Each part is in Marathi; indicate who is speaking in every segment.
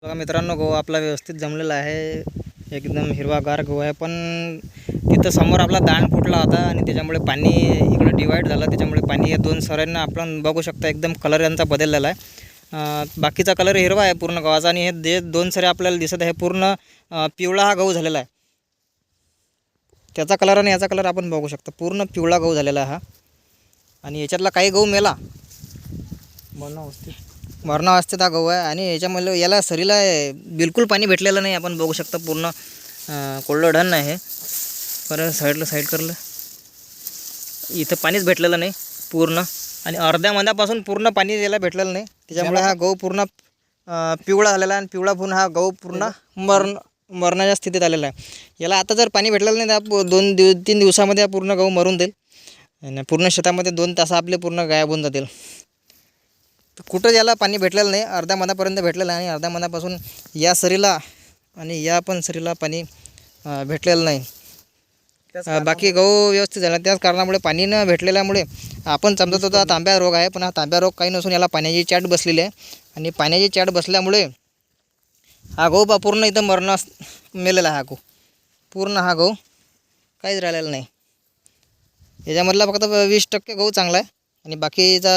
Speaker 1: बघा मित्रांनो, गहू आपला व्यवस्थित जमलेला आहे. एकदम हिरवागार गहू आहे. पण तिथं समोर आपला दांड फुटला होता आणि त्याच्यामुळे पाणी इकडं डिवाईड झालं. त्याच्यामुळे पाणी या दोन सऱ्यांना आपण बघू शकता एकदम कलर यांचा बदललेला आहे. बाकीचा कलर हिरवा आहे पूर्ण गव्हाचा आणि हे जे दोन सरे आपल्याला दिसत आहे पूर्ण पिवळा हा गहू झालेला आहे. त्याचा कलर आणि याचा कलर आपण बघू शकता. पूर्ण पिवळा गहू झालेला आहे हा. आणि याच्यातला काही गहू मेला, मरणावस्थेत हा गहू आहे. आणि याच्यामध्ये याला सरीला बिलकुल पाणी भेटलेलं नाही. आपण बघू शकता पूर्ण कोरडं ढण आहे. परत साईड करलं, इथं पाणीच भेटलेलं नाही पूर्ण. आणि अर्ध्या महिन्यापासून पूर्ण पाणी याला भेटलेलं नाही. त्याच्यामुळे हा गहू पूर्ण पिवळा झालेला आहे. आणि पिवळा पूर्ण हा गहू पूर्ण मरणाच्या स्थितीत आलेला आहे. याला आता जर पाणी भेटलेलं नाही तर 2-3 दिवसामध्ये हा पूर्ण गहू मरून जाईल. आणि पूर्ण शेतामध्ये 2 तास आपले पूर्ण गायब होऊन जातील. कुठं याला पाणी भेटलेलं नाही. अर्ध्या महिन्यापर्यंत भेटलेलं आहे आणि अर्ध्या महिन्यापासून या सरीला आणि या पण सरीला पाणी भेटलेलं नाही. बाकी गहू व्यवस्थित झाला. त्याच कारणामुळे पाणी न भेटलेल्यामुळे आपण समजत होता तांब्या रोग आहे, पण हा तांब्या रोग काही नसून याला पाण्याची चाट बसलेली आहे. आणि पाण्याची चाट बसल्यामुळे हा गहू पूर्ण इथं मरणास मेलेला आहे. हा गहू पूर्ण, हा गहू काहीच राहिलेला नाही. याच्यामधला फक्त 20% गहू चांगला आहे आणि बाकीचा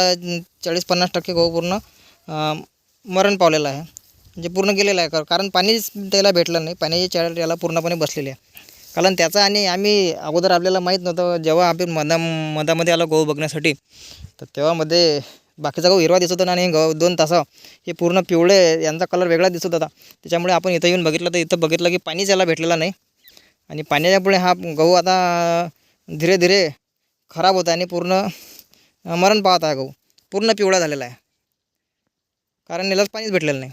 Speaker 1: 40-50% गहू पूर्ण मरण पावलेला आहे. म्हणजे पूर्ण गेलेला आहे. कारण पाणीच त्याला भेटलं नाही. पाण्याची चाट याला पूर्णपणे बसलेली आहे. कारण त्याचा आणि आम्ही अगोदर आपल्याला माहीत नव्हतं. जेव्हा आपण मधामध्ये आलो गहू बघण्यासाठी, तर तेव्हामध्ये बाकीचा गहू हिरवा दिसत होता आणि गहू 2 तास हे पूर्ण पिवळे, यांचा कलर वेगळा दिसत होता. त्याच्यामुळे आपण इथं येऊन बघितलं तर इथं बघितलं की पाणीच याला भेटलेलं नाही. आणि पाण्याच्यामुळे हा गहू आता धीरे धीरे खराब होता आणि पूर्ण मरण पावत आहे. गहू पूर्ण पिवळा झालेला आहे कारण यालाच पाणीच भेटलेलं नाही.